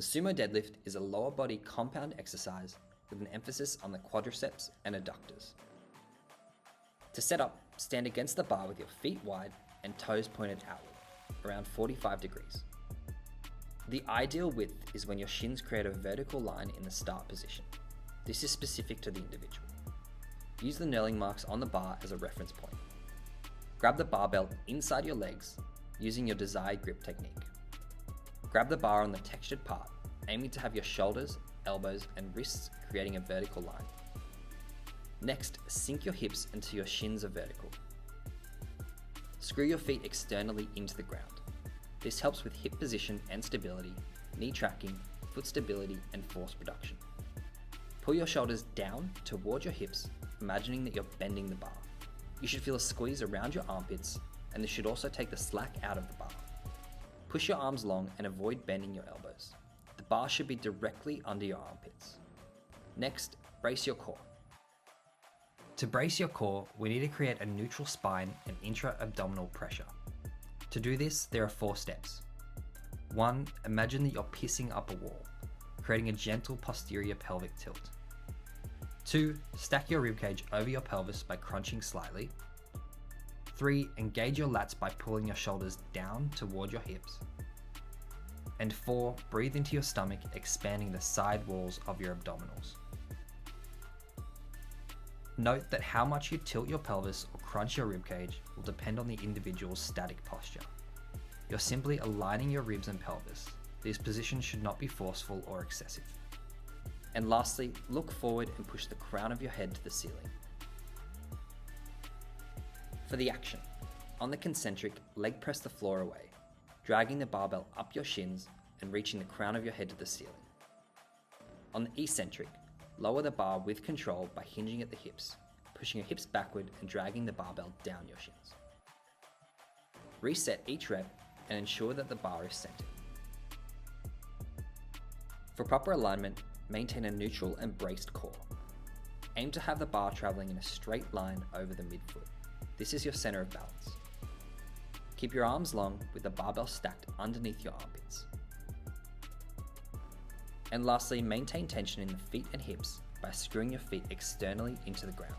Sumo Deadlift is a lower body compound exercise with an emphasis on the quadriceps and adductors. To set up, stand against the bar with your feet wide and toes pointed outward, around 45 degrees. The ideal width is when your shins create a vertical line in the start position. This is specific to the individual. Use the knurling marks on the bar as a reference point. Grab the barbell inside your legs using your desired grip technique. Grab the bar on the textured part, aiming to have your shoulders, elbows, and wrists creating a vertical line. Next, sink your hips until your shins are vertical. Screw your feet externally into the ground. This helps with hip position and stability, knee tracking, foot stability, and force production. Pull your shoulders down toward your hips, imagining that you're bending the bar. You should feel a squeeze around your armpits, and this should also take the slack out of the bar. Push your arms long and avoid bending your elbows. The bar should be directly under your armpits. Next, brace your core. To brace your core, we need to create a neutral spine and intra-abdominal pressure. To do this, there are 4 steps. 1. Imagine that you're pissing up a wall, creating a gentle posterior pelvic tilt. 2. Stack your ribcage over your pelvis by crunching slightly. 3. Engage your lats by pulling your shoulders down toward your hips. And 4. Breathe into your stomach, expanding the side walls of your abdominals. Note that how much you tilt your pelvis or crunch your ribcage will depend on the individual's static posture. You're simply aligning your ribs and pelvis. These positions should not be forceful or excessive. And lastly, look forward and push the crown of your head to the ceiling. For the action, on the concentric, leg press the floor away, dragging the barbell up your shins and reaching the crown of your head to the ceiling. On the eccentric, lower the bar with control by hinging at the hips, pushing your hips backward and dragging the barbell down your shins. Reset each rep and ensure that the bar is centered. For proper alignment, maintain a neutral and braced core. Aim to have the bar traveling in a straight line over the midfoot. This is your center of balance. Keep your arms long with the barbell stacked underneath your armpits. And lastly, maintain tension in the feet and hips by screwing your feet externally into the ground.